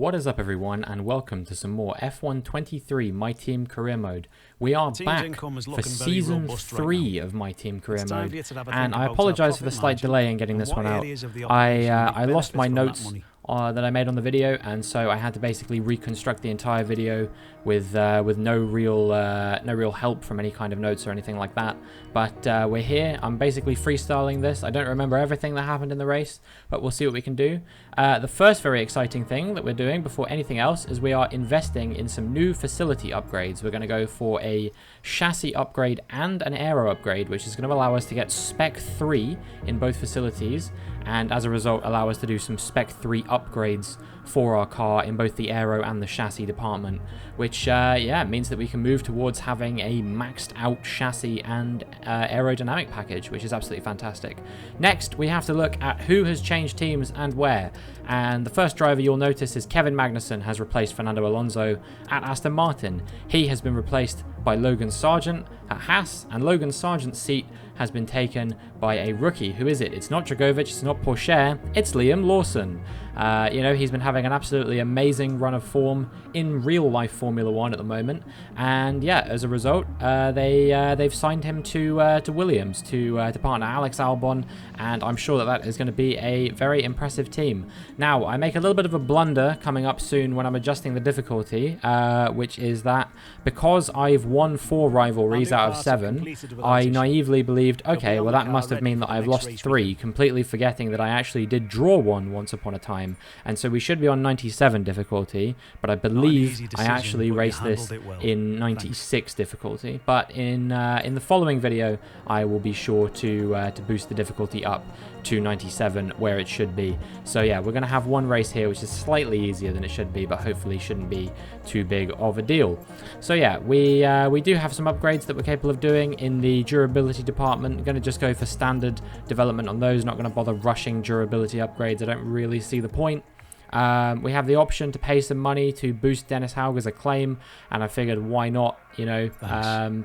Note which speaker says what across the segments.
Speaker 1: What is up everyone, and welcome to some more F1 23 My Team Career Mode. We are back for Season 3 of My Team Career Mode, and I apologise for the slight delay in getting this one out. I lost my notes that I made on the video, and so I had to basically reconstruct the entire video with no real help from any kind of notes or anything like that. But we're here. I'm basically freestyling this. I don't remember everything that happened in the race, but we'll see what we can do. The first very exciting thing that we're doing before anything else is we are investing in some new facility upgrades. We're going to go for a chassis upgrade and an aero upgrade, which is going to allow us to get Spec 3 in both facilities, and as a result allow us to do some Spec 3 upgrades for our car in both the aero and the chassis department, which yeah, means that we can move towards having a maxed out chassis and aerodynamic package, which is absolutely fantastic. Next, we have to look at who has changed teams and where, and the first driver you'll notice is Kevin Magnussen has replaced Fernando Alonso at Aston Martin. He has been replaced by Logan Sargent at Haas, and Logan Sargent's seat has been taken by a rookie. Who is it? It's not Dragovic, it's not Porsche, it's Liam Lawson. You know, he's been having an absolutely amazing run of form in real life Formula 1 at the moment, and yeah, as a result, they've signed him to Williams to partner Alex Albon, and I'm sure that is going to be a very impressive team. Now, I make a little bit of a blunder coming up soon when I'm adjusting the difficulty, which is that because I've won 4 rivalries out of 7, I naively believed, okay, well that must have meant that I've lost 3, completely forgetting that I actually did draw 1 once upon a time. And so we should be on 97 difficulty, but I believe I actually raced this in 96 difficulty. But in the following video, I will be sure to boost the difficulty up to 97 where it should be. So yeah, we're going to have one race here which is slightly easier than it should be, but hopefully shouldn't be too big of a deal. So yeah, we do have some upgrades that we're capable of doing in the durability department. I'm going to just go for standard development on those, not going to bother rushing durability upgrades. I don't really see the point. We have the option to pay some money to boost Dennis Hauger's acclaim, and I figured why not, you know.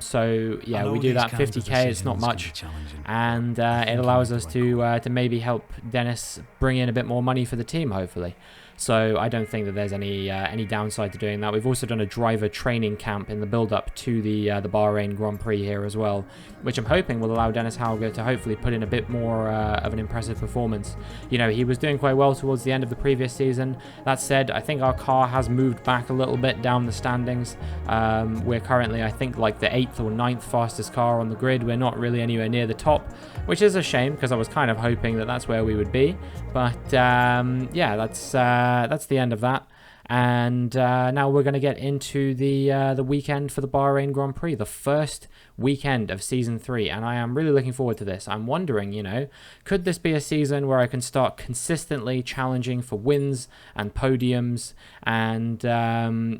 Speaker 1: So yeah, we do that 50k, it's not much, and it allows us to maybe help Dennis bring in a bit more money for the team, hopefully. So I don't think that there's any downside to doing that. We've also done a driver training camp in the build-up to the Bahrain Grand Prix here as well, which I'm hoping will allow Dennis Hauger to hopefully put in a bit more of an impressive performance. You know, he was doing quite well towards the end of the previous season. That said, I think our car has moved back a little bit down the standings. We're currently, I think, like the 8th or 9th fastest car on the grid. We're not really anywhere near the top, which is a shame because I was kind of hoping that that's where we would be. But yeah, that's the end of that. And now we're going to get into the weekend for the Bahrain Grand Prix, the first weekend of Season 3, and I am really looking forward to this. I'm wondering, you know, could this be a season where I can start consistently challenging for wins and podiums and,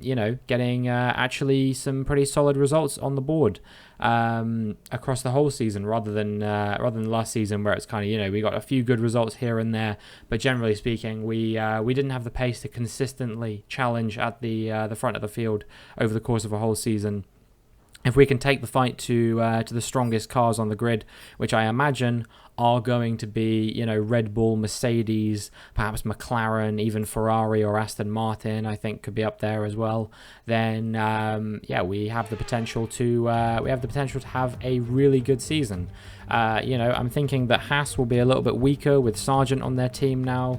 Speaker 1: you know, getting actually some pretty solid results on the board across the whole season, rather than last season where it's kind of, you know, we got a few good results here and there, but generally speaking, we didn't have the pace to consistently challenge at the front of the field over the course of a whole season. If we can take the fight to the strongest cars on the grid, which I imagine are going to be, you know, Red Bull, Mercedes, perhaps McLaren, even Ferrari or Aston Martin, I think could be up there as well. Then, yeah, we have the potential to have a really good season. You know, I'm thinking that Haas will be a little bit weaker with Sargent on their team now.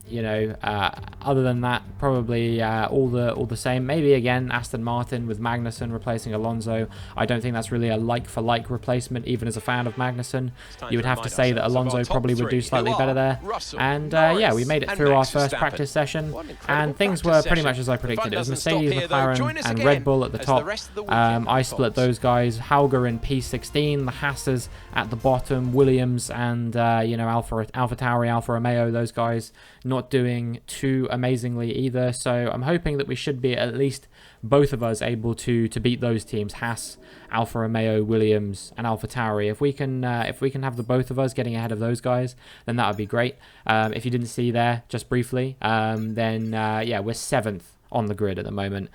Speaker 1: You know, other than that, probably all the same. Maybe again Aston Martin with Magnussen replacing Alonso. I don't think that's really a like-for-like replacement. Even as a fan of Magnussen, you would have to say that Alonso probably would do slightly better there. And yeah, we made it through our first practice session, and things were pretty much as I predicted. It was Mercedes, McLaren, and Red Bull at the top. I split those guys. Hauger in P16, the Haasers at the bottom, Williams and you know, AlphaTauri, Alfa Romeo, those guys not doing too amazingly either. So I'm hoping that we should be at least both of us able to beat those teams, Haas, Alfa Romeo, Williams, and AlphaTauri. If we can have the both of us getting ahead of those guys, then that would be great. If you didn't see there, just briefly, then yeah, we're 7th on the grid at the moment,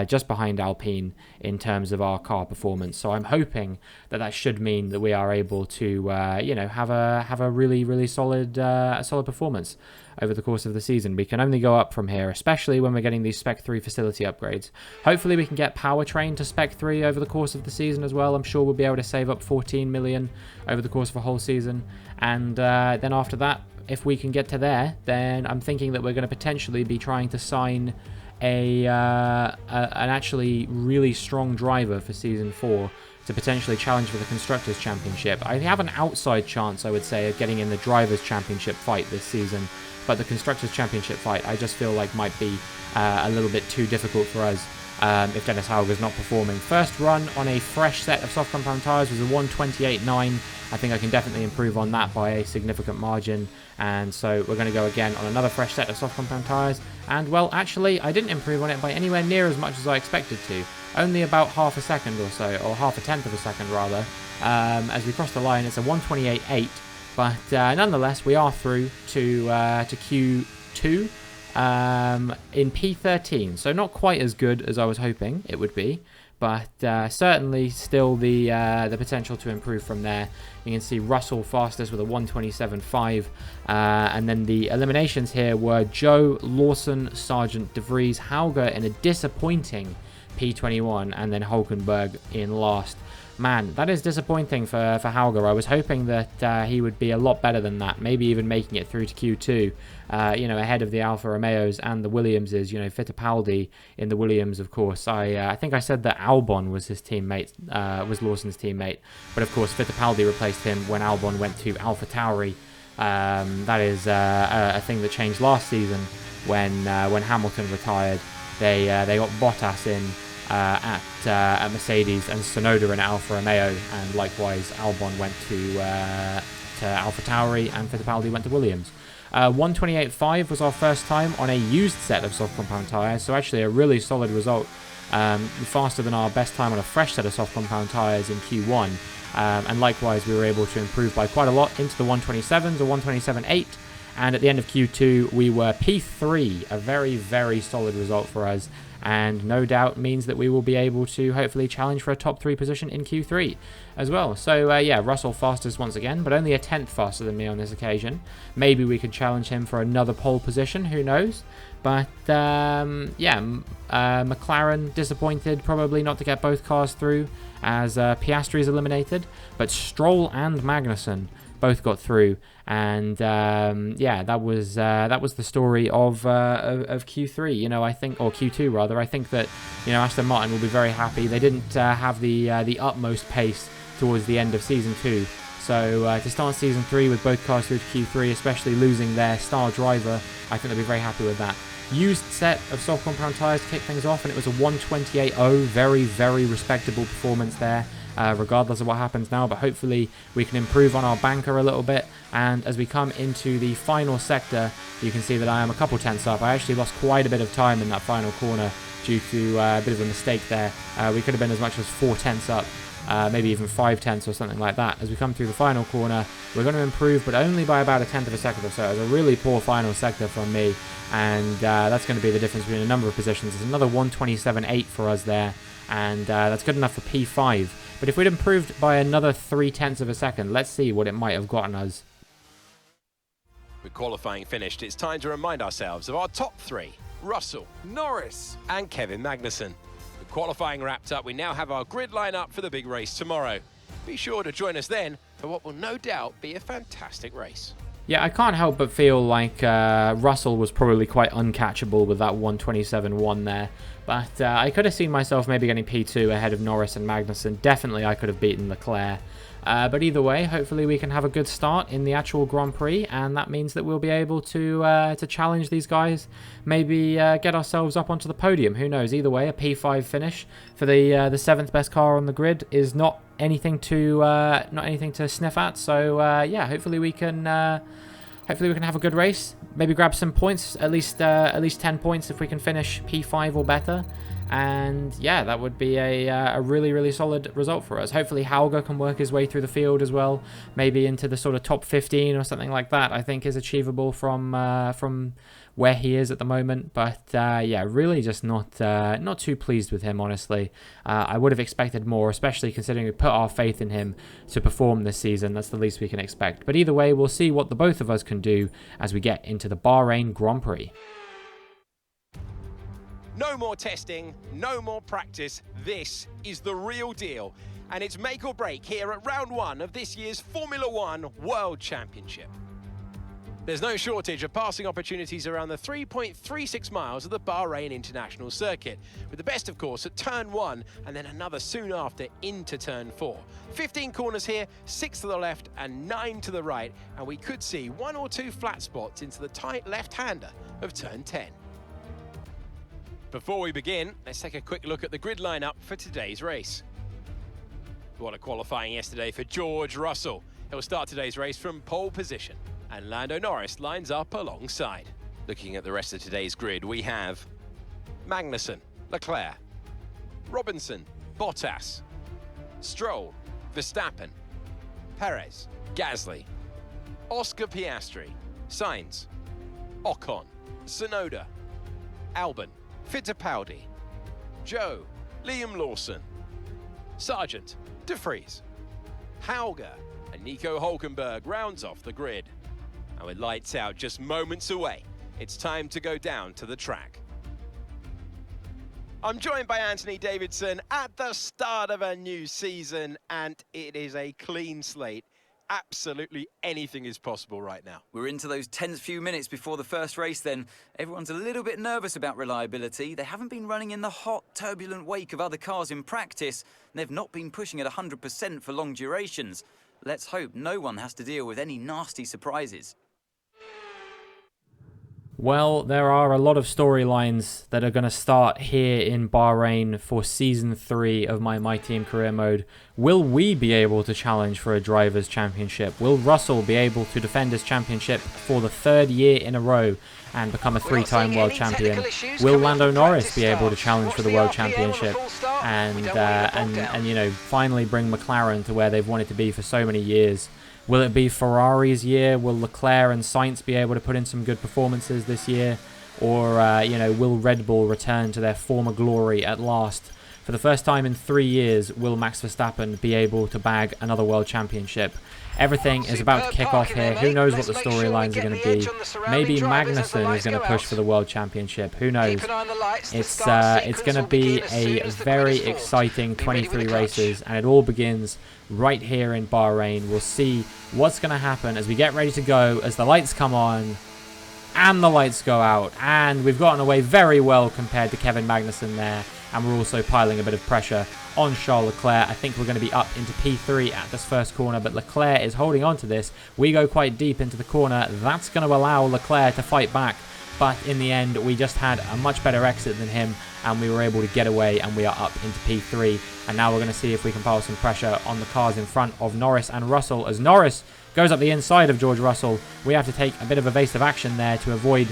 Speaker 1: just behind Alpine in terms of our car performance. So I'm hoping that should mean that we are able to, have a really solid performance over the course of the season. We can only go up from here, especially when we're getting these Spec 3 facility upgrades. Hopefully we can get powertrain to Spec 3 over the course of the season as well. I'm sure we'll be able to save up 14 million over the course of a whole season. And then after that, if we can get to there, then I'm thinking that we're going to potentially be trying to sign an actually really strong driver for Season 4 to potentially challenge for the Constructors' Championship. I have an outside chance, I would say, of getting in the Drivers' Championship fight this season, but the Constructors' Championship fight I just feel like might be a little bit too difficult for us if Dennis Hauger's not performing. First run on a fresh set of soft compound tyres was a 1:28.9. I think I can definitely improve on that by a significant margin, and so we're going to go again on another fresh set of soft compound tyres. And well, actually I didn't improve on it by anywhere near as much as I expected to, only about half a second or so, or half a tenth of a second rather. As we cross the line, it's a 1:28.8, but nonetheless we are through to Q2 in P13, so not quite as good as I was hoping it would be, but certainly still the potential to improve from there. You can see Russell fastest with a 1:27.5, and then the eliminations here were Joe, Lawson, Sargent, De Vries, Hauger in a disappointing P21, and then Hulkenberg in last. Man, that is disappointing for Hauger. I was hoping that he would be a lot better than that, maybe even making it through to Q2, ahead of the Alfa Romeos and the Williamses, Fittipaldi in the Williams, of course. I think I said that Albon was his teammate, was Lawson's teammate, but of course Fittipaldi replaced him when Albon went to AlphaTauri. That is a thing that changed last season when Hamilton retired. They got Bottas in at Mercedes and Tsunoda in Alfa Romeo, and likewise Albon went to AlphaTauri and Fittipaldi went to Williams. 1:28.5 was our first time on a used set of soft compound tyres, so actually a really solid result, faster than our best time on a fresh set of soft compound tyres in Q1, and likewise we were able to improve by quite a lot into the 1:27s or 1:27.8, and at the end of Q2 we were P3, a very solid result for us, and no doubt means that we will be able to hopefully challenge for a top 3 position in Q3 as well. So Russell fastest once again, but only a tenth faster than me on this occasion. Maybe we could challenge him for another pole position, who knows. But McLaren disappointed probably not to get both cars through, as Piastri's eliminated, but Stroll and Magnussen both got through, and that was the story of Q3. I think, or Q2 rather. I think that Aston Martin will be very happy. They didn't have the utmost pace towards the end of season 2, so to start season 3 with both cars through to Q3, especially losing their star driver, I think they'll be very happy with that. Used set of soft compound tyres to kick things off, and it was a 1:28.0, very respectable performance there. Regardless of what happens now, but hopefully we can improve on our banker a little bit, and as we come into the final sector, you can see that I am a couple tenths up. I actually lost quite a bit of time in that final corner due to a bit of a mistake there. We could have been as much as 4 tenths up, maybe even 5 tenths or something like that. As we come through the final corner, we're going to improve, but only by about a tenth of a second or so. It was a really poor final sector from me, and that's going to be the difference between a number of positions. There's another 1:27.8 for us there, and that's good enough for P5. But if we'd improved by another 3 tenths of a second, let's see what it might have gotten us.
Speaker 2: With qualifying finished, it's time to remind ourselves of our top 3. Russell, Norris and Kevin Magnussen. With qualifying wrapped up, we now have our grid lineup for the big race tomorrow. Be sure to join us then for what will no doubt be a fantastic race.
Speaker 1: Yeah, I can't help but feel like Russell was probably quite uncatchable with that 1:27.1 there. But I could have seen myself maybe getting P2 ahead of Norris and Magnussen. Definitely I could have beaten Leclerc. But either way, hopefully we can have a good start in the actual Grand Prix, and that means that we'll be able to challenge these guys, maybe get ourselves up onto the podium. Who knows? Either way, a P5 finish for the 7th best car on the grid is not anything to sniff at. So hopefully we can have a good race. Maybe grab some points, at least 10 points if we can finish P5 or better. And yeah, that would be a really, really solid result for us. Hopefully Hauger can work his way through the field as well, maybe into the sort of top 15 or something like that. I think is achievable from where he is at the moment. But yeah, really just not too pleased with him, honestly. I would have expected more, especially considering we put our faith in him to perform this season. That's the least we can expect. But either way, we'll see what the both of us can do as we get into the Bahrain Grand Prix.
Speaker 2: No more testing, no more practice. This is the real deal. And it's make or break here at round 1 of this year's Formula One World Championship. There's no shortage of passing opportunities around the 3.36 miles of the Bahrain International Circuit, with the best, of course, at turn 1 and then another soon after into turn 4. 15 corners here, 6 to the left and 9 to the right, and we could see 1 or 2 flat spots into the tight left-hander of turn 10. Before we begin, let's take a quick look at the grid lineup for today's race. What a qualifying yesterday for George Russell. He'll start today's race from pole position, and Lando Norris lines up alongside. Looking at the rest of today's grid, we have Magnussen, Leclerc, Robinson, Bottas, Stroll, Verstappen, Perez, Gasly, Oscar Piastri, Sainz, Ocon, Tsunoda, Albon, Fittipaldi, Joe, Liam Lawson, Sargent, De Vries, Hauger, and Nico Hülkenberg rounds off the grid. And with lights out just moments away, it's time to go down to the track. I'm joined by Anthony Davidson at the start of a new season, and it is a clean slate. Absolutely anything is possible right now.
Speaker 3: We're into those tense few minutes before the first race then. Everyone's a little bit nervous about reliability. They haven't been running in the hot, turbulent wake of other cars in practice. And they've not been pushing at 100% for long durations. Let's hope no one has to deal with any nasty surprises.
Speaker 1: Well, there are a lot of storylines that are going to start here in Bahrain for Season 3 of My Team Career Mode. Will we be able to challenge for a Drivers' Championship? Will Russell be able to defend his championship for the 3rd year in a row and become a 3-time World Champion? Will Lando Norris be able to challenge for the World Championship and you know, finally bring McLaren to where they've wanted to be for so many years? Will it be Ferrari's year? Will Leclerc and Sainz be able to put in some good performances this year? Or, you know, will Red Bull return to their former glory at last? For the first time in 3 years, will Max Verstappen be able to bag another World Championship? Everything is about to kick off here. Who knows what the storylines are going to be? Maybe Magnussen is going to push for the World Championship. Who knows? It's going to be a very exciting 23 races, and it all begins right here in Bahrain. We'll see what's going to happen as we get ready to go, as the lights come on and the lights go out. And we've gotten away very well compared to Kevin Magnussen there. And we're also piling a bit of pressure on Charles Leclerc. I think we're going to be up into P3 at this first corner, but Leclerc is holding on to this. We go quite deep into the corner. That's going to allow Leclerc to fight back. But in the end, we just had a much better exit than him, and we were able to get away, and we are up into P3. And now we're going to see if we can pile some pressure on the cars in front of Norris and Russell. As Norris goes up the inside of George Russell, we have to take a bit of evasive action there to avoid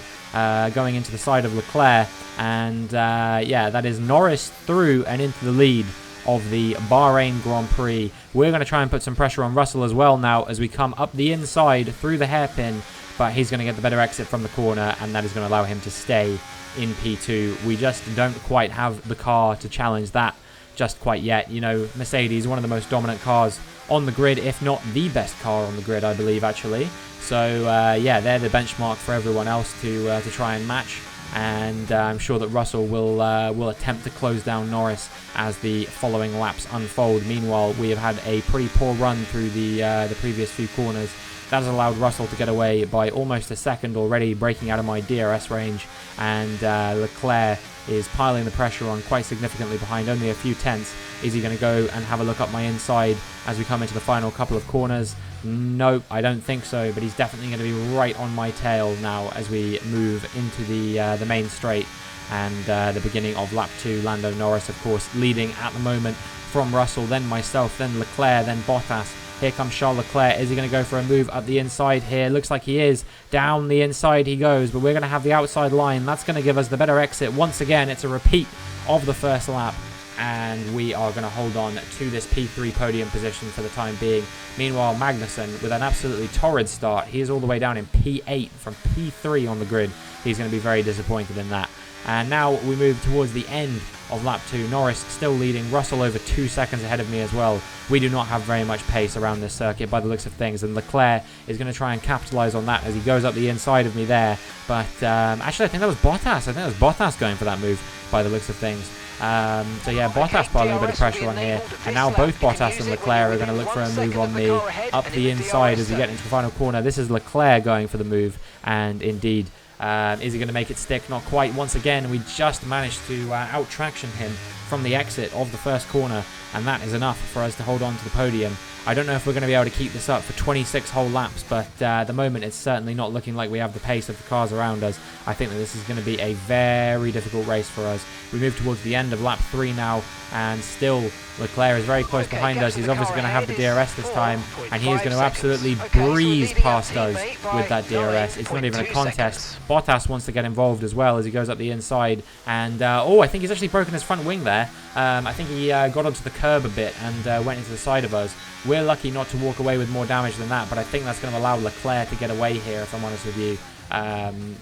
Speaker 1: going into the side of Leclerc. And yeah, that is Norris through and into the lead of the Bahrain Grand Prix. We're going to try and put some pressure on Russell as well now as we come up the inside through the hairpin, but he's going to get the better exit from the corner, and that is going to allow him to stay in P2. We just don't quite have the car to challenge that just quite yet. You know, Mercedes, one of the most dominant cars on the grid, if not the best car on the grid, I believe, actually. So yeah, they're the benchmark for everyone else to try and match. And I'm sure that Russell will attempt to close down Norris as the following laps unfold. Meanwhile, we have had a pretty poor run through the previous few corners. That has allowed Russell to get away by almost a second already, breaking out of my DRS range. And Leclerc is piling the pressure on quite significantly behind, only a few tenths. Is he going to go and have a look up my inside as we come into the final couple of corners? Nope, I don't think so, but he's definitely going to be right on my tail now as we move into the main straight and the beginning of lap 2. Lando Norris, of course, leading at the moment from Russell, then myself, then Leclerc, then Bottas, Here comes Charles Leclerc. Is he going to go for a move up the inside here? Looks like he is. Down the inside he goes, but we're going to have the outside line. That's going to give us the better exit. Once again, it's a repeat of the first lap, and we are going to hold on to this P3 podium position for the time being. Meanwhile, Magnussen, with an absolutely torrid start, he is all the way down in P8 from P3 on the grid. He's going to be very disappointed in that. And now we move towards the end of lap 2. Norris still leading. Russell over 2 seconds ahead of me as well. We do not have very much pace around this circuit by the looks of things, and Leclerc is going to try and capitalize on that as he goes up the inside of me there. But actually, I think that was Bottas. I think that was Bottas going for that move by the looks of things. So yeah, Bottas piling a bit of pressure on here, and now both Bottas and Leclerc are going to look for a move on me up the inside as we get into the final corner. This is Leclerc going for the move, and indeed, is he going to make it stick? Not quite. Once again, we just managed to out-traction him from the exit of the first corner, and that is enough for us to hold on to the podium. I don't know if we're going to be able to keep this up for 26 whole laps, but at the moment it's certainly not looking like we have the pace of the cars around us. I think that this is going to be a very difficult race for us. We move towards the end of lap 3 now, and still Leclerc is very close behind us. He's obviously going to have the DRS this time, and he is going to absolutely breeze past us with that DRS. It's not even a contest. Bottas wants to get involved as well as he goes up the inside, and oh, I think he's actually broken his front wing there. I think he got onto the curb a bit and went into the side of us. We're lucky not to walk away with more damage than that, but I think that's going to allow Leclerc to get away here, if I'm honest with you.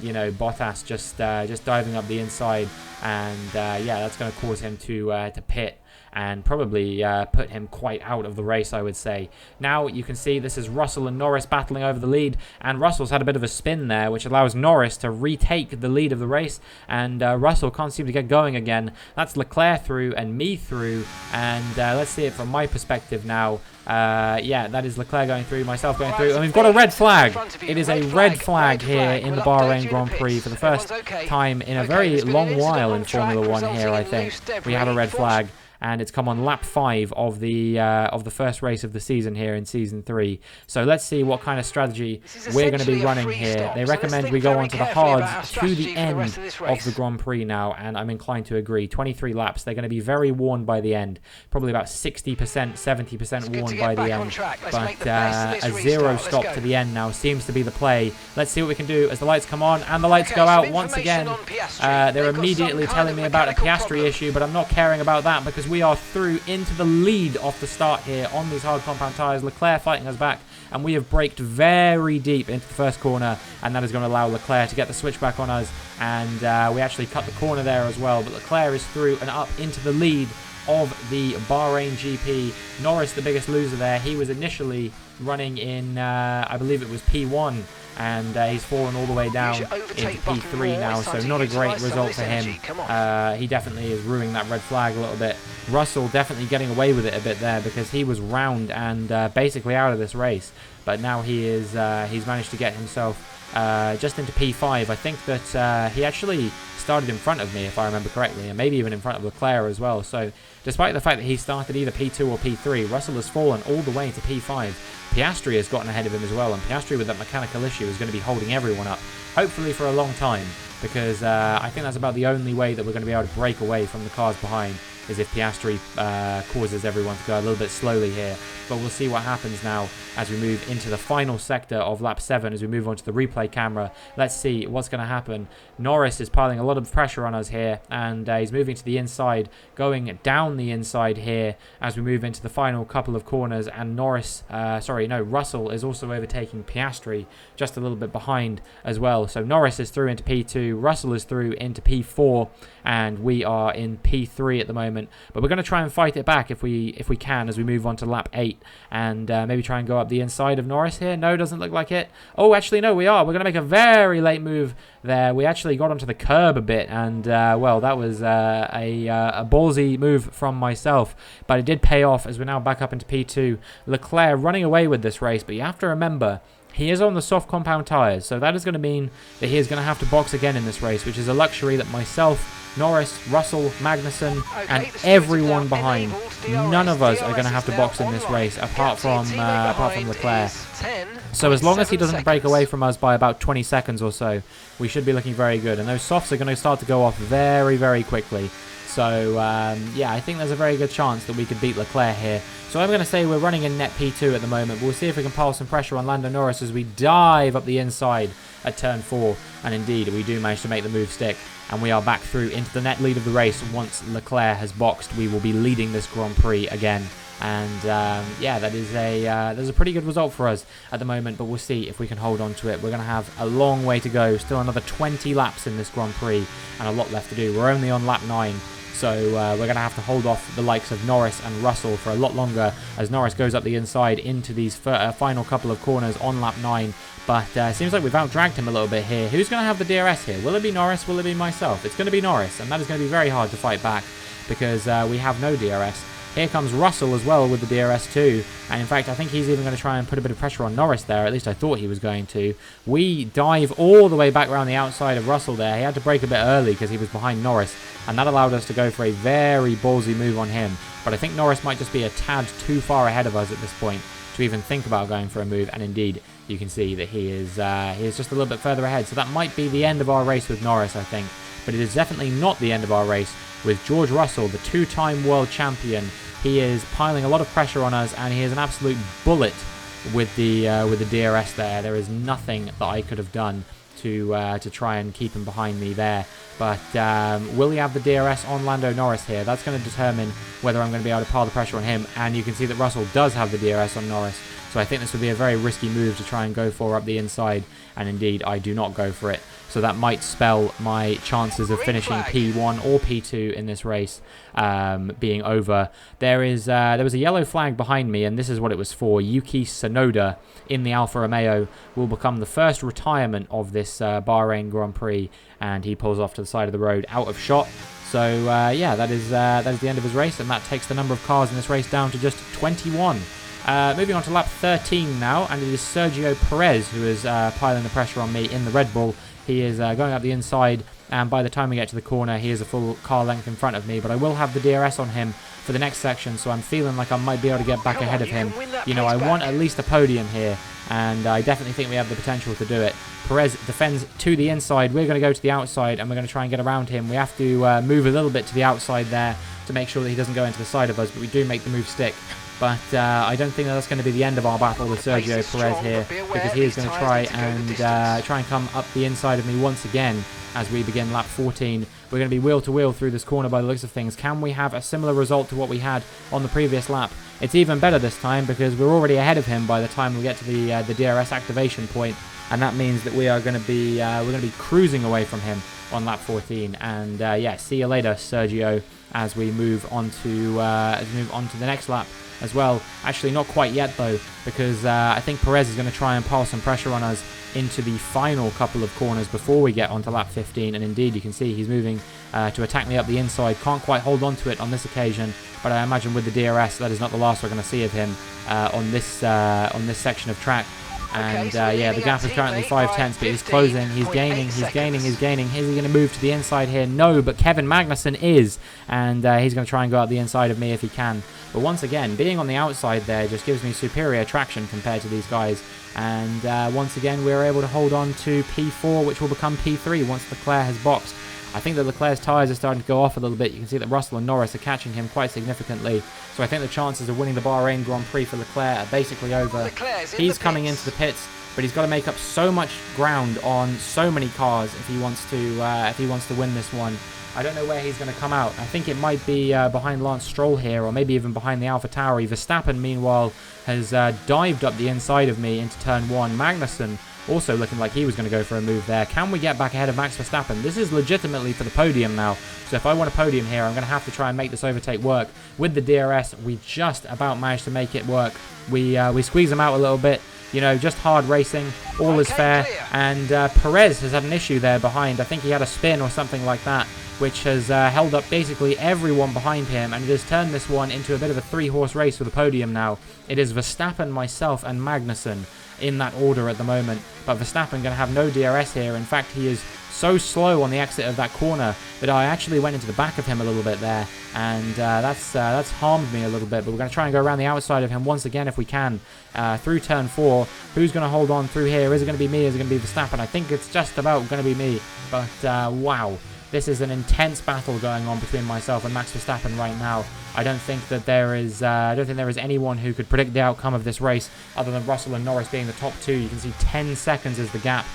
Speaker 1: You know, Bottas just diving up the inside, and yeah, that's going to cause him to pit and probably put him quite out of the race, I would say. Now you can see this is Russell and Norris battling over the lead, and Russell's had a bit of a spin there, which allows Norris to retake the lead of the race, and Russell can't seem to get going again. That's Leclerc through and me through, and let's see it from my perspective now. Yeah, that is Leclerc going through, myself going through, and we've got a red flag. It is a red flag here in the Bahrain Grand Prix for the first time in a very long while in Formula 1 here, I think. We have a red flag, and it's come on lap 5 of the first race of the season here in Season 3. So let's see what kind of strategy we're going to be running here. They recommend we go onto the hards to the end of the Grand Prix now, and I'm inclined to agree. 23 laps, they're going to be very worn by the end. Probably about 60%, 70% worn by the end. But a zero stop to the end now seems to be the play. Let's see what we can do as the lights come on, and the lights go out once again. They're immediately telling me about a Piastri issue, but I'm not caring about that because we are through into the lead off the start here on these hard compound tyres. Leclerc fighting us back, and we have braked very deep into the first corner, and that is going to allow Leclerc to get the switch back on us, and we actually cut the corner there as well, but Leclerc is through and up into the lead of the Bahrain GP. Norris, the biggest loser there. He was initially running in, I believe it was P1, and he's fallen all the way down into P3 now, so not a great result for him. He definitely is ruining that red flag a little bit. Russell definitely getting away with it a bit there because he was round and basically out of this race, but now he is he's managed to get himself just into P5. I think that he actually started in front of me, if I remember correctly, and maybe even in front of Leclerc as well. So despite the fact that he started either P2 or P3, Russell has fallen all the way to P5. Piastri has gotten ahead of him as well, and Piastri with that mechanical issue is going to be holding everyone up, hopefully for a long time, because I think that's about the only way that we're going to be able to break away from the cars behind, is if Piastri causes everyone to go a little bit slowly here. But we'll see what happens now as we move into the final sector of lap 7, as we move on to the replay camera. Let's see what's going to happen. Norris is piling a lot of pressure on us here, and he's moving to the inside, going down the inside here as we move into the final couple of corners, and Russell is also overtaking Piastri just a little bit behind as well. So Norris is through into P2, Russell is through into P4, and we are in P3 at the moment. But we're going to try and fight it back if we can as we move on to lap 8, and maybe try and go up the inside of Norris here. No, doesn't look like it. Oh, actually, no, we are. We're going to make a very late move there. We actually got onto the curb a bit, and well, that was a ballsy move from myself, but it did pay off as we're now back up into P2. Leclerc running away with this race, but you have to remember, he is on the soft compound tyres, so that is going to mean that he is going to have to box again in this race, which is a luxury that myself, Norris, Russell, Magnussen, and everyone behind, none of us are going to have to box in this race apart from Leclerc. So as long as he doesn't break away from us by about 20 seconds or so, we should be looking very good. And those softs are going to start to go off very, very quickly. So, yeah, I think there's a very good chance that we could beat Leclerc here. So I'm going to say we're running in net P2 at the moment, but we'll see if we can pile some pressure on Lando Norris as we dive up the inside at turn 4. And indeed, we do manage to make the move stick, and we are back through into the net lead of the race. Once Leclerc has boxed, we will be leading this Grand Prix again. And yeah, there's a pretty good result for us at the moment, but we'll see if we can hold on to it. We're going to have a long way to go, still another 20 laps in this Grand Prix, and a lot left to do. We're only on lap 9. So we're going to have to hold off the likes of Norris and Russell for a lot longer as Norris goes up the inside into these final couple of corners on lap 9. But it seems like we've out-dragged him a little bit here. Who's going to have the DRS here? Will it be Norris? Will it be myself? It's going to be Norris, and that is going to be very hard to fight back because we have no DRS. Here comes Russell as well with the DRS too. And in fact, I think he's even going to try and put a bit of pressure on Norris there. At least I thought he was going to. We dive all the way back around the outside of Russell there. He had to brake a bit early because he was behind Norris. And that allowed us to go for a very ballsy move on him. But I think Norris might just be a tad too far ahead of us at this point to even think about going for a move. And indeed, you can see that he is just a little bit further ahead. So that might be the end of our race with Norris, I think. But it is definitely not the end of our race with George Russell, the 2-time world champion. He is piling a lot of pressure on us, and he is an absolute bullet with the DRS there. There is nothing that I could have done to try and keep him behind me there. But will he have the DRS on Lando Norris here? That's going to determine whether I'm going to be able to pile the pressure on him. And you can see that Russell does have the DRS on Norris. So I think this would be a very risky move to try and go for up the inside. And indeed, I do not go for it. So that might spell my chances of finishing P1 or P2 in this race being over. There was a yellow flag behind me, and this is what it was for. Yuki Tsunoda in the Alfa Romeo will become the first retirement of this Bahrain Grand Prix, and he pulls off to the side of the road out of shot. So yeah, that is the end of his race, and that takes the number of cars in this race down to just 21. Moving on to lap 13 now, and it is Sergio Perez who is piling the pressure on me in the Red Bull. He is going up the inside, and by the time we get to the corner, he is a full car length in front of me. But I will have the DRS on him for the next section, so I'm feeling like I might be able to get back ahead of him. You know, I want at least a podium here, and I definitely think we have the potential to do it. Perez defends to the inside. We're going to go to the outside, and we're going to try and get around him. We have to move a little bit to the outside there to make sure that he doesn't go into the side of us, but we do make the move stick. But I don't think that's going to be the end of our battle with Sergio Perez here, because he is going to try and come up the inside of me once again as we begin lap 14. We're going to be wheel to wheel through this corner by the looks of things. Can we have a similar result to what we had on the previous lap? It's even better this time because we're already ahead of him by the time we get to the DRS activation point, and that means that we are going to be cruising away from him on lap 14. And yeah, see you later, Sergio, as we move on to the next lap as well. Actually, not quite yet though, because I think Perez is going to try and pile some pressure on us into the final couple of corners before we get onto lap 15. And indeed, you can see he's moving to attack me up the inside. Can't quite hold on to it on this occasion, but I imagine with the DRS, that is not the last we're going to see of him on this section of track. And yeah, the gap is currently 5 tenths, but he's closing, he's gaining. Is he going to move to the inside here? No, but Kevin Magnussen is, and he's going to try and go out the inside of me if he can. But once again, being on the outside there just gives me superior traction compared to these guys. And once again, we're able to hold on to P4, which will become P3 once Leclerc has boxed. I think that Leclerc's tyres are starting to go off a little bit. You can see that Russell and Norris are catching him quite significantly. So I think the chances of winning the Bahrain Grand Prix for Leclerc are basically over. He's coming into the pits, but he's got to make up so much ground on so many cars if he wants to win this one. I don't know where he's going to come out. I think it might be behind Lance Stroll here, or maybe even behind the AlphaTauri. Verstappen, meanwhile, has dived up the inside of me into turn 1. Magnussen also looking like he was going to go for a move there. Can we get back ahead of Max Verstappen? This is legitimately for the podium now. So if I want a podium here, I'm going to have to try and make this overtake work. With the DRS, we just about managed to make it work. We squeeze him out a little bit. You know, just hard racing. All is fair. And Perez has had an issue there behind. I think he had a spin or something like that, which has held up basically everyone behind him, and it has turned this one into a bit of a 3-horse race for the podium now. It is Verstappen, myself, and Magnussen in that order at the moment, but Verstappen going to have no DRS here. In fact, he is so slow on the exit of that corner that I actually went into the back of him a little bit there, and that's harmed me a little bit. But we're going to try and go around the outside of him once again if we can, through turn 4. Who's going to hold on through here? Is it going to be me? Is it going to be Verstappen? I think it's just about going to be me, but wow. This is an intense battle going on between myself and Max Verstappen right now. I don't think that there is anyone who could predict the outcome of this race other than Russell and Norris being the top two. You can see 10 seconds is the gap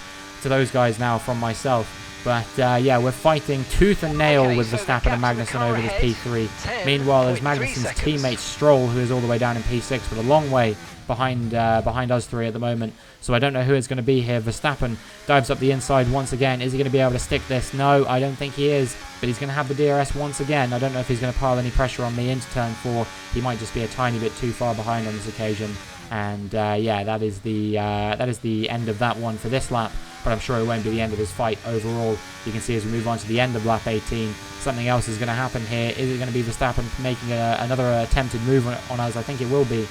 Speaker 1: to those guys now from myself. But yeah, we're fighting tooth and nail with Verstappen and Magnussen over this P3. Meanwhile, there's Magnussen's teammate Stroll, who is all the way down in P6, but a long way behind us three at the moment. So I don't know who it's going to be here. Verstappen dives up the inside once again. Is he going to be able to stick this? No, I don't think he is. But he's going to have the DRS once again. I don't know if he's going to pile any pressure on me into turn 4. He might just be a tiny bit too far behind on this occasion. And yeah, that is the end of that one for this lap. But I'm sure it won't be the end of his fight overall. You can see as we move on to the end of lap 18, something else is going to happen here. Is it going to be Verstappen making another attempted move on us? I think it will be.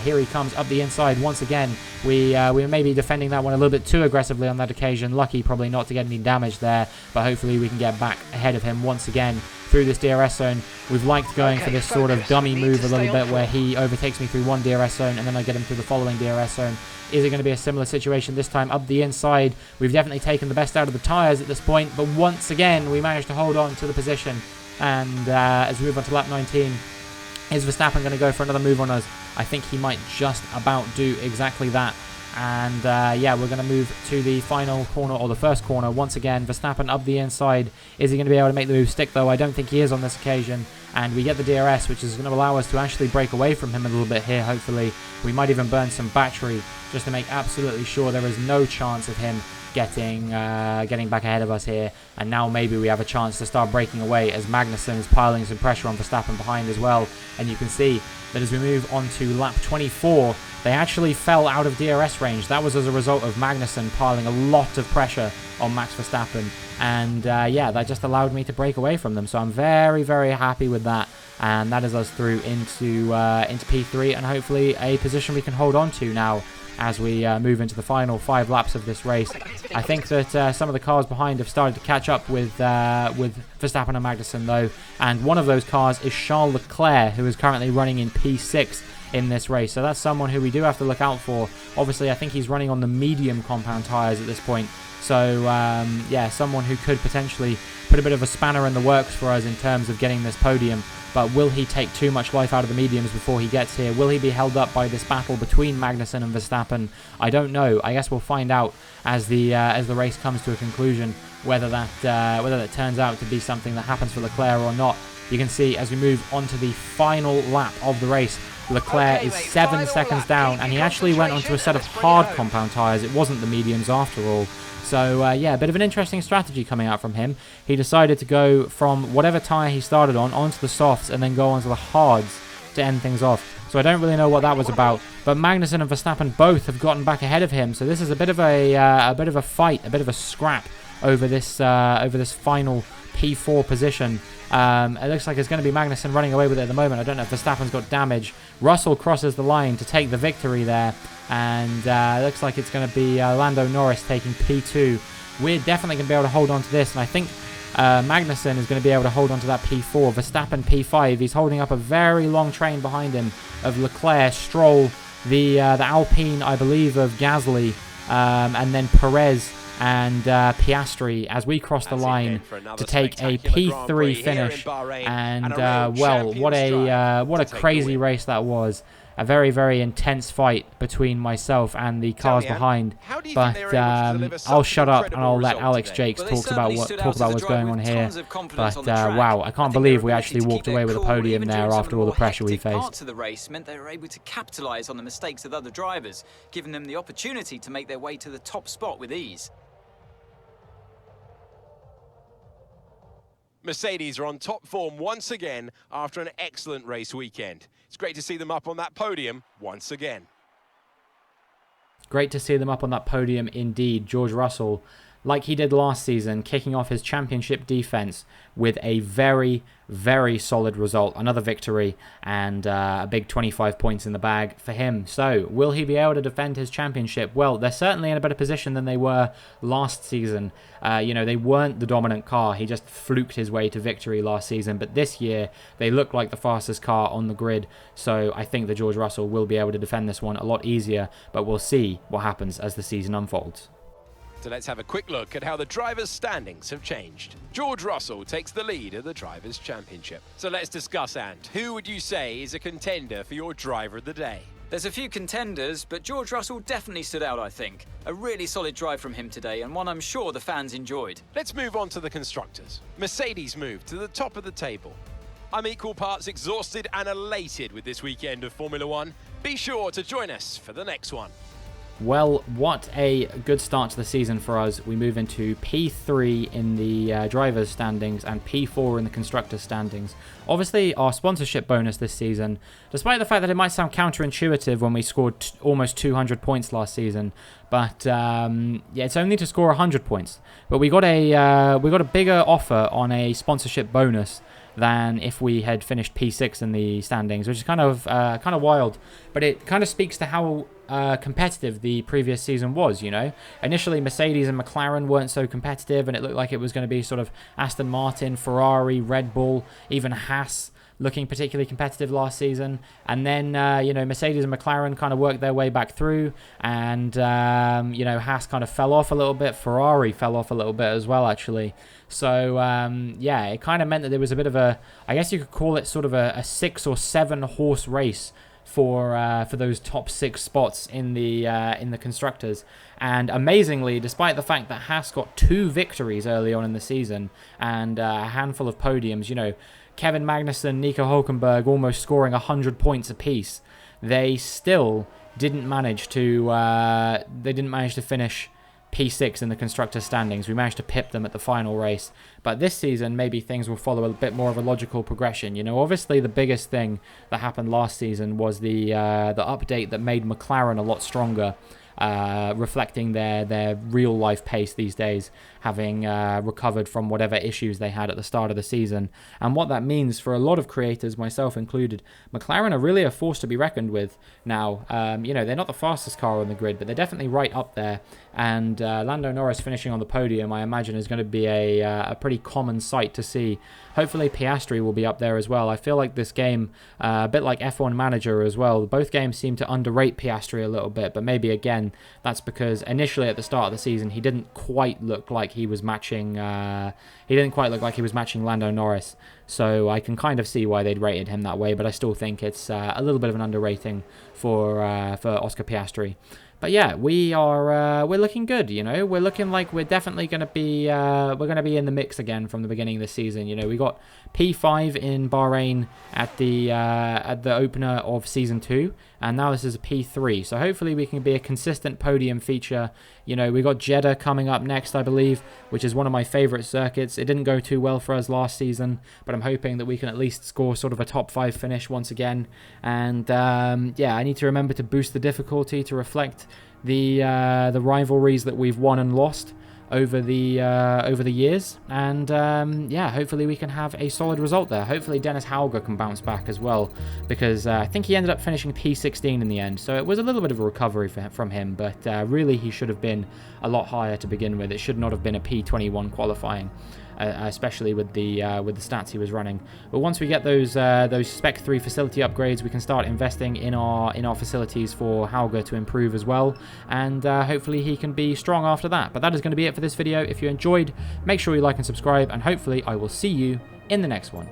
Speaker 1: Here he comes up the inside once again. We may be defending that one a little bit too aggressively on that occasion. Lucky probably not to get any damage there, but hopefully we can get back ahead of him once again through this DRS zone. We've liked going for this sort of dummy move a little bit where he overtakes me through one DRS zone and then I get him through the following DRS zone. Is it going to be a similar situation this time up the inside? We've definitely taken the best out of the tyres at this point, but once again we managed to hold on to the position. And as we move on to lap 19, is Verstappen going to go for another move on us? I think he might just about do exactly that. And yeah, we're going to move to the final corner, or the first corner. Once again, Verstappen up the inside. Is he going to be able to make the move stick, though? I don't think he is on this occasion. And we get the DRS, which is going to allow us to actually break away from him a little bit here, hopefully. We might even burn some battery just to make absolutely sure there is no chance of him getting back ahead of us here. And now maybe we have a chance to start breaking away as Magnussen is piling some pressure on Verstappen behind as well. And you can see that as we move on to lap 24, they actually fell out of DRS range. That was as a result of Magnussen piling a lot of pressure on Max Verstappen. And yeah, that just allowed me to break away from them. So I'm very, very happy with that. And that is us through into P3 and hopefully a position we can hold on to now as we move into the final 5 laps of this race. I think that some of the cars behind have started to catch up with Verstappen and Magnussen though, and one of those cars is Charles Leclerc, who is currently running in P6 in this race, so that's someone who we do have to look out for. Obviously I think he's running on the medium compound tyres at this point, so yeah, someone who could potentially put a bit of a spanner in the works for us in terms of getting this podium. But will he take too much life out of the mediums before he gets here? Will he be held up by this battle between Magnussen and Verstappen? I don't know. I guess we'll find out as the race comes to a conclusion whether that turns out to be something that happens for Leclerc or not. You can see as we move on to the final lap of the race, Leclerc is 7 seconds down, and he actually went onto a set of hard compound tyres. It wasn't the mediums after all. So yeah, a bit of an interesting strategy coming out from him. He decided to go from whatever tyre he started on onto the softs and then go onto the hards to end things off. So I don't really know what that was about. But Magnussen and Verstappen both have gotten back ahead of him. So this is a bit of a fight, a bit of a scrap over this final P4 position. It looks like it's going to be Magnussen running away with it at the moment. I don't know if Verstappen's got damage. Russell crosses the line to take the victory there. And it looks like it's going to be Lando Norris taking P2. We're definitely going to be able to hold on to this. And I think Magnussen is going to be able to hold on to that P4. Verstappen P5. He's holding up a very long train behind him of Leclerc, Stroll, the Alpine, I believe, of Gasly, and then Perez and Piastri as we cross the line to take a P3 finish. And well, what a crazy race that was. A very, very intense fight between myself and the cars behind. But I'll shut up and I'll let Alex Jakes talk about what's going on here. But wow, I can't believe we actually walked away with a podium there after all the pressure we faced.
Speaker 3: Parts of the race meant they were able to capitalise on the mistakes of other drivers, giving them the opportunity to make their way to the top spot with ease.
Speaker 2: Mercedes are on top form once again after an excellent race weekend. It's great to see them up on that podium once again.
Speaker 1: Great to see them up on that podium indeed. George Russell, like he did last season, kicking off his championship defense with a very, very solid result. Another victory and a big 25 points in the bag for him. So, will he be able to defend his championship? Well, they're certainly in a better position than they were last season. You know, they weren't the dominant car. He just fluked his way to victory last season. But this year, they look like the fastest car on the grid. So, I think that George Russell will be able to defend this one a lot easier. But we'll see what happens as the season unfolds.
Speaker 2: So let's have a quick look at how the drivers' standings have changed. George Russell takes the lead of the Drivers' Championship. So let's discuss, Ant. Who would you say is a contender for your driver of the day?
Speaker 3: There's a few contenders, but George Russell definitely stood out, I think. A really solid drive from him today, and one I'm sure the fans enjoyed.
Speaker 2: Let's move on to the constructors. Mercedes moved to the top of the table. I'm equal parts exhausted and elated with this weekend of Formula One. Be sure to join us for the next one.
Speaker 1: Well, what a good start to the season for us. We move into P3 in the drivers' standings and P4 in the constructors' standings. Obviously, our sponsorship bonus this season, despite the fact that it might sound counterintuitive when we scored almost 200 points last season, but yeah, it's only to score 100 points. But we got a bigger offer on a sponsorship bonus than if we had finished P6 in the standings, which is kind of wild. But it kind of speaks to how competitive the previous season was, you know. Initially, Mercedes and McLaren weren't so competitive, and it looked like it was going to be sort of Aston Martin, Ferrari, Red Bull, even Haas looking particularly competitive last season. And then, you know, Mercedes and McLaren kind of worked their way back through, and, you know, Haas kind of fell off a little bit. Ferrari fell off a little bit as well, actually. So, yeah, it kind of meant that there was a bit of a, I guess you could call it sort of a 6 or 7 horse race for those top 6 spots in the constructors. And amazingly, despite the fact that Haas got 2 victories early on in the season and a handful of podiums, you know, Kevin Magnussen, Nico Hülkenberg almost scoring 100 points apiece, they still didn't manage to finish P6 in the constructors' standings. We managed to pip them at the final race. But this season, maybe things will follow a bit more of a logical progression. You know, obviously the biggest thing that happened last season was the update that made McLaren a lot stronger, reflecting their real life pace these days, having recovered from whatever issues they had at the start of the season. And what that means for a lot of creators, myself included, McLaren are really a force to be reckoned with now. You know, they're not the fastest car on the grid, but they're definitely right up there. And Lando Norris finishing on the podium, I imagine, is going to be a pretty common sight to see. Hopefully Piastri will be up there as well. I feel like this game, a bit like F1 Manager as well, both games seem to underrate Piastri a little bit, but maybe again that's because initially at the start of the season he didn't quite look like he was matching Lando Norris. So I can kind of see why they'd rated him that way, but I still think it's a little bit of an underrating for Oscar Piastri. But yeah, we're looking good, you know. We're looking like we're definitely going to be in the mix again from the beginning of the season. You know, we got P5 in Bahrain at the opener of season 2, and now this is a P3. So hopefully we can be a consistent podium feature. You know, we got Jeddah coming up next, I believe, which is one of my favorite circuits. It didn't go too well for us last season, but I'm hoping that we can at least score sort of a top 5 finish once again. And yeah, I need to remember to boost the difficulty to reflect the rivalries that we've won and lost over the years. And yeah, hopefully we can have a solid result there. Hopefully Dennis Hauger can bounce back as well, because I think he ended up finishing P16 in the end, so it was a little bit of a recovery from him, but really he should have been a lot higher to begin with. It should not have been a P21 qualifying, especially with the stats he was running. But once we get those Spec 3 facility upgrades, we can start investing in our facilities for Hauger to improve as well, and hopefully he can be strong after that. But that is going to be it for this video. If you enjoyed, make sure you like and subscribe, and hopefully I will see you in the next one.